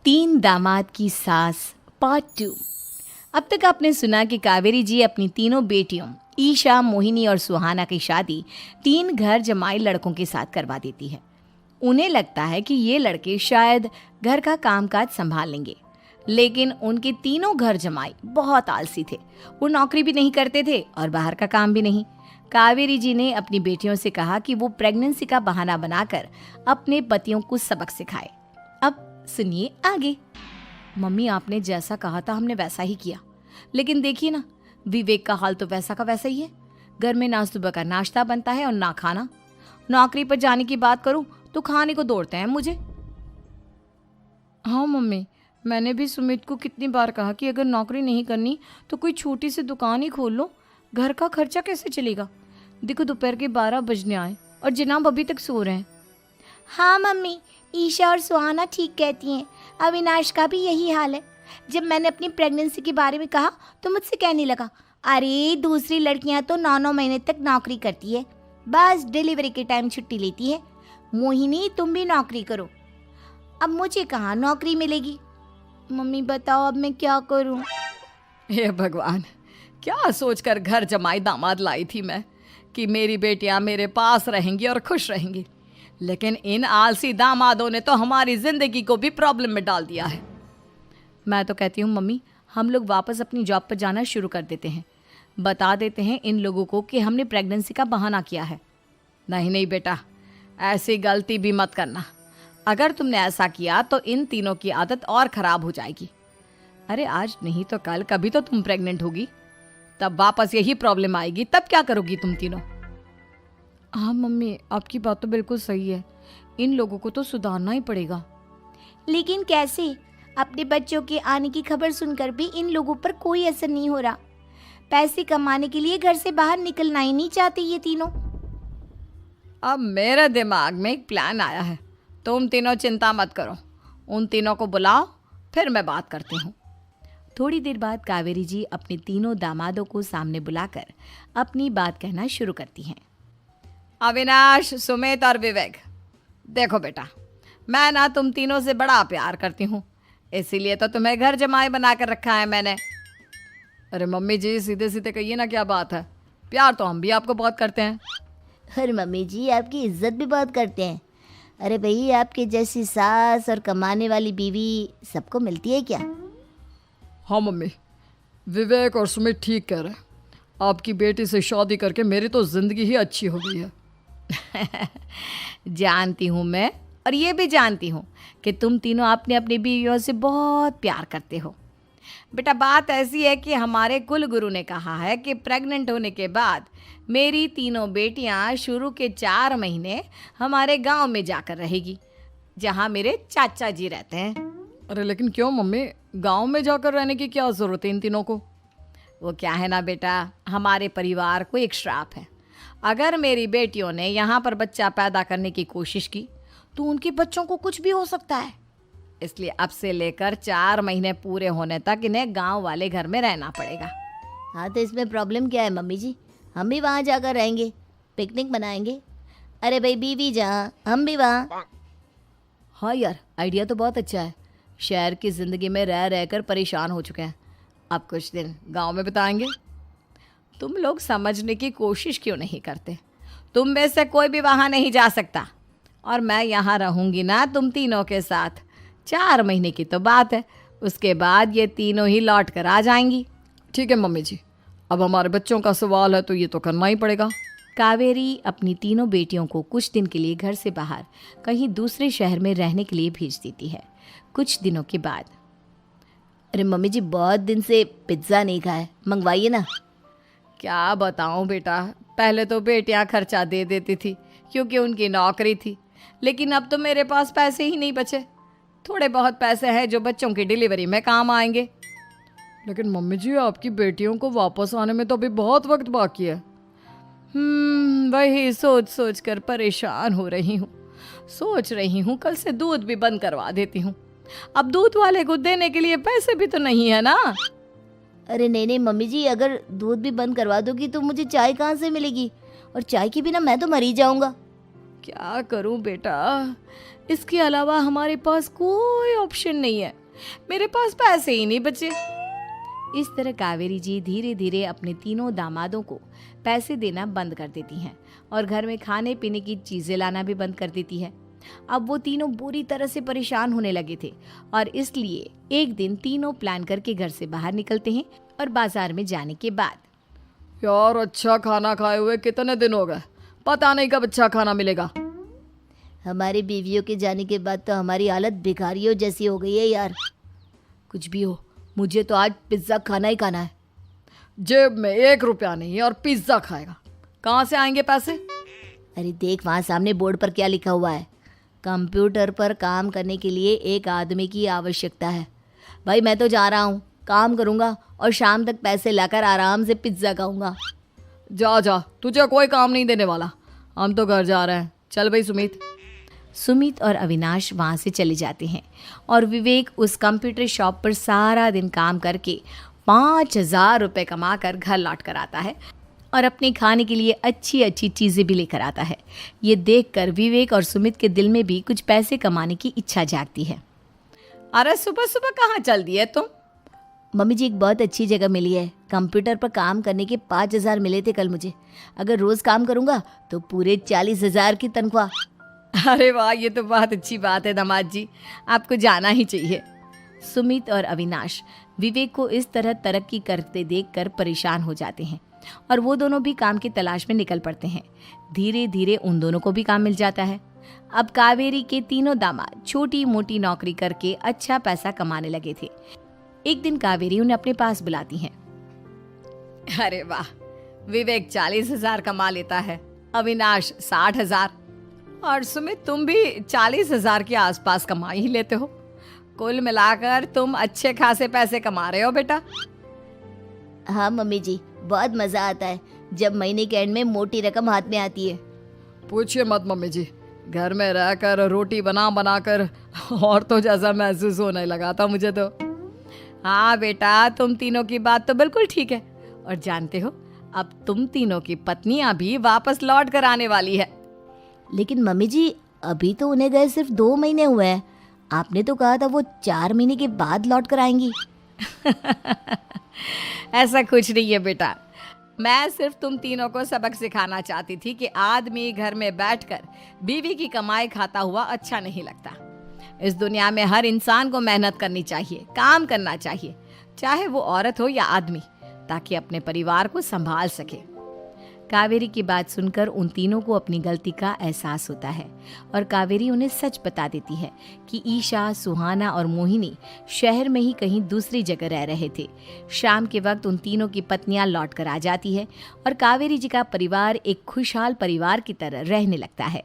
तीन दामाद की सास पार्ट 2। अब तक आपने सुना कि कावेरी जी अपनी तीनों बेटियों ईशा, मोहिनी और सुहाना की शादी तीन घर जमाई लड़कों के साथ करवा देती है। उन्हें लगता है कि ये लड़के शायद घर का कामकाज संभाल लेंगे, लेकिन उनके तीनों घर जमाई बहुत आलसी थे। वो नौकरी भी नहीं करते थे और बाहर का काम भी नहीं। कावेरी जी ने अपनी बेटियों से कहा कि वो प्रेगनेंसी का बहाना बनाकर अपने पतियों को सबक सिखाए। अब सुनिए आगे। मम्मी, आपने जैसा कहा था हमने वैसा ही किया, लेकिन देखिए ना, विवेक का हाल तो वैसा का वैसा ही है। घर में ना सुबह का नाश्ता बनता है और ना खाना। नौकरी पर जाने की बात करूं तो खाने को दौड़ते हैं मुझे। हाँ मम्मी, मैंने भी सुमित को कितनी बार कहा कि अगर नौकरी नहीं करनी तो कोई छोटी सी दुकान ही खोल लो, घर का खर्चा कैसे चलेगा। देखो दोपहर के 12 बजने आए और जनाब अभी तक सो रहे हैं। हाँ मम्मी, ईशा और सुहाना ठीक कहती हैं। अविनाश का भी यही हाल है। जब मैंने अपनी प्रेगनेंसी के बारे में कहा तो मुझसे कहने लगा, अरे दूसरी लड़कियां तो 9-9 महीने तक नौकरी करती है, बस डिलीवरी के टाइम छुट्टी लेती है। मोहिनी, तुम भी नौकरी करो। अब मुझे कहाँ नौकरी मिलेगी। मम्मी बताओ अब मैं क्या करूँ। हे भगवान, क्या सोचकर घर जमाई दामाद लाई थी मैं कि मेरी बेटियां मेरे पास रहेंगी और खुश रहेंगी, लेकिन इन आलसी दामादों ने तो हमारी जिंदगी को भी प्रॉब्लम में डाल दिया है। मैं तो कहती हूँ मम्मी, हम लोग वापस अपनी जॉब पर जाना शुरू कर देते हैं। बता देते हैं इन लोगों को कि हमने प्रेगनेंसी का बहाना किया है। नहीं नहीं बेटा, ऐसी गलती भी मत करना। अगर तुमने ऐसा किया तो इन तीनों की आदत और ख़राब हो जाएगी। अरे आज नहीं तो कल कभी तो तुम प्रेग्नेंट होगी, तब वापस यही प्रॉब्लम आएगी। तब क्या करोगी तुम तीनों। हाँ मम्मी, आपकी बात तो बिल्कुल सही है। इन लोगों को तो सुधारना ही पड़ेगा। लेकिन कैसे? अपने बच्चों के आने की खबर सुनकर भी इन लोगों पर कोई असर नहीं हो रहा। पैसे कमाने के लिए घर से बाहर निकलना ही नहीं चाहते ये तीनों। अब मेरे दिमाग में एक प्लान आया है। तुम तीनों चिंता मत करो, उन तीनों को बुलाओ, फिर मैं बात करती हूँ। थोड़ी देर बाद कावेरी जी अपने तीनों दामादों को सामने बुलाकर अपनी बात कहना शुरू करती हैं। अविनाश, सुमित और विवेक, देखो बेटा, मैं ना तुम तीनों से बड़ा प्यार करती हूँ, इसीलिए तो तुम्हें घर जमाई बना कर रखा है मैंने। अरे मम्मी जी, सीधे सीधे कहिए ना, क्या बात है। प्यार तो हम भी आपको बहुत करते हैं। अरे मम्मी जी, आपकी इज्जत भी बहुत करते हैं। अरे भाई, आपके जैसी सास और कमाने वाली बीवी सबको मिलती है क्या? हाँ मम्मी, विवेक और सुमित ठीक कह रहे हैं। आपकी बेटी से शादी करके मेरी तो ज़िंदगी ही अच्छी हो गई है। जानती हूँ मैं, और ये भी जानती हूँ कि तुम तीनों अपने अपनी बीवियों से बहुत प्यार करते हो। बेटा, बात ऐसी है कि हमारे कुल गुरु ने कहा है कि प्रेग्नेंट होने के बाद मेरी तीनों बेटियाँ शुरू के 4 महीने हमारे गांव में जाकर रहेगी, जहाँ मेरे चाचा जी रहते हैं। अरे लेकिन क्यों मम्मी, गांव में जाकर रहने की क्या ज़रूरत है इन तीनों को। वो क्या है ना बेटा, हमारे परिवार को एक श्राप है। अगर मेरी बेटियों ने यहाँ पर बच्चा पैदा करने की कोशिश की तो उनके बच्चों को कुछ भी हो सकता है। इसलिए अब से लेकर 4 महीने पूरे होने तक इन्हें गांव वाले घर में रहना पड़ेगा। हाँ तो इसमें प्रॉब्लम क्या है मम्मी जी? हम भी वहाँ जाकर रहेंगे, पिकनिक मनाएंगे। अरे भाई, बीवी जहाँ हम भी वहाँ। हाँ यार, आइडिया तो बहुत अच्छा है। शहर की ज़िंदगी में रह रहकर परेशान हो चुके हैं, अब कुछ दिन गांव में बिताएंगे। तुम लोग समझने की कोशिश क्यों नहीं करते। तुम में से कोई भी वहाँ नहीं जा सकता, और मैं यहाँ रहूँगी ना तुम तीनों के साथ। 4 महीने की तो बात है, उसके बाद ये तीनों ही लौट कर आ जाएंगी। ठीक है मम्मी जी, अब हमारे बच्चों का सवाल है तो ये तो करना ही पड़ेगा। कावेरी अपनी तीनों बेटियों को कुछ दिन के लिए घर से बाहर कहीं दूसरे शहर में रहने के लिए भेज देती है। कुछ दिनों के बाद, अरे मम्मी जी, बहुत दिन से पिज्ज़ा नहीं खाया, मंगवाइए ना। क्या बताऊं बेटा, पहले तो बेटियां खर्चा दे देती थी क्योंकि उनकी नौकरी थी, लेकिन अब तो मेरे पास पैसे ही नहीं बचे। थोड़े बहुत पैसे हैं जो बच्चों की डिलीवरी में काम आएंगे। लेकिन मम्मी जी, आपकी बेटियों को वापस आने में तो अभी बहुत वक्त बाकी है। वही सोच सोच कर परेशान हो रही हूँ। सोच रही हूँ कल से दूध भी बंद करवा देती हूँ। अब दूध वाले को देने के लिए पैसे भी तो नहीं है ना। अरे नहीं नहीं मम्मी जी, अगर दूध भी बंद करवा दोगी तो मुझे चाय कहाँ से मिलेगी? और चाय के बिना मैं तो मर ही जाऊंगा। क्या करूं बेटा, इसके अलावा हमारे पास कोई ऑप्शन नहीं है, मेरे पास पैसे ही नहीं बचे। इस तरह कावेरी जी धीरे धीरे अपने तीनों दामादों को पैसे देना बंद कर देती हैं और घर में खाने पीने की चीज़ें लाना भी बंद कर देती है। अब वो तीनों बुरी तरह से परेशान होने लगे थे और इसलिए एक दिन तीनों प्लान करके घर से बाहर निकलते हैं और बाजार में जाने के बाद यार अच्छा खाना खाए हुए कितने दिन हो गए, पता नहीं कब अच्छा खाना मिलेगा। हमारी बीवियों के जाने के बाद तो हमारी हालत भिखारियों जैसी हो गई है यार। कुछ भी हो, मुझे तो आज पिज्ज़ा खाना ही खाना है। जेब में 1 रुपया नहीं और पिज्ज़ा खाएगा, कहाँ से आएंगे पैसे? अरे देख वहाँ सामने बोर्ड पर क्या लिखा हुआ है, कंप्यूटर पर काम करने के लिए एक आदमी की आवश्यकता है। भाई मैं तो जा रहा हूँ, काम करूँगा और शाम तक पैसे लाकर आराम से पिज्ज़ा खाऊंगा। जा जा, तुझे कोई काम नहीं देने वाला, हम तो घर जा रहे हैं। चल भाई सुमित। सुमित और अविनाश वहाँ से चले जाते हैं और विवेक उस कंप्यूटर शॉप पर सारा दिन काम करके 5,000 रुपये कमा कर घर लौट कर आता है और अपने खाने के लिए अच्छी अच्छी चीज़ें भी लेकर आता है। ये देखकर विवेक और सुमित के दिल में भी कुछ पैसे कमाने की इच्छा जागती है। अरे सुबह सुबह कहाँ चल दिए तुम? मम्मी जी एक बहुत अच्छी जगह मिली है, कंप्यूटर पर काम करने के 5,000 मिले थे कल मुझे। अगर रोज़ काम करूँगा तो पूरे 40,000 की तनख्वाह। अरे वाह, ये तो बहुत अच्छी बात है दामाद जी, आपको जाना ही चाहिए। सुमित और अविनाश विवेक को इस तरह तरक्की करते देखकर परेशान हो जाते हैं और वो दोनों भी काम की तलाश में निकल पड़ते हैं। धीरे धीरे उन दोनों को भी काम मिल जाता है। अब कावेरी के तीनों दामाद छोटी मोटी नौकरी करके अच्छा पैसा कमाने लगे थे। एक दिन कावेरी उन्हें अपने पास बुलाती हैं। अरे वाह, विवेक 40,000 कमा लेता है, अविनाश 60,000 और सुमित तुम भी 40,000 के आसपास कमा ही लेते हो। कुल मिलाकर तुम अच्छे खासे पैसे कमा रहे हो बेटा। हाँ मम्मी जी, बहुत मज़ा आता है जब महीने के एंड में मोटी रकम हाथ में आती है। पूछिए मत मम्मी जी, घर में रहकर रोटी बना बना कर और तो जैसा महसूस होने लगा था मुझे तो। हाँ बेटा, तुम तीनों की बात तो बिल्कुल ठीक है और जानते हो अब तुम तीनों की पत्नियां भी वापस लौट कर आने वाली है। लेकिन मम्मी जी अभी तो उन्हें गए सिर्फ 2 महीने हुए हैं, आपने तो कहा था वो 4 महीने के बाद लौट कर आएंगी। ऐसा कुछ नहीं है बेटा, मैं सिर्फ तुम तीनों को सबक सिखाना चाहती थी कि आदमी घर में बैठकर बीवी की कमाई खाता हुआ अच्छा नहीं लगता। इस दुनिया में हर इंसान को मेहनत करनी चाहिए, काम करना चाहिए, चाहे वो औरत हो या आदमी, ताकि अपने परिवार को संभाल सके। कावेरी की बात सुनकर उन तीनों को अपनी गलती का एहसास होता है और कावेरी उन्हें सच बता देती है कि ईशा, सुहाना और मोहिनी शहर में ही कहीं दूसरी जगह रह रहे थे। शाम के वक्त उन तीनों की पत्नियां लौट कर आ जाती है और कावेरी जी का परिवार एक खुशहाल परिवार की तरह रहने लगता है।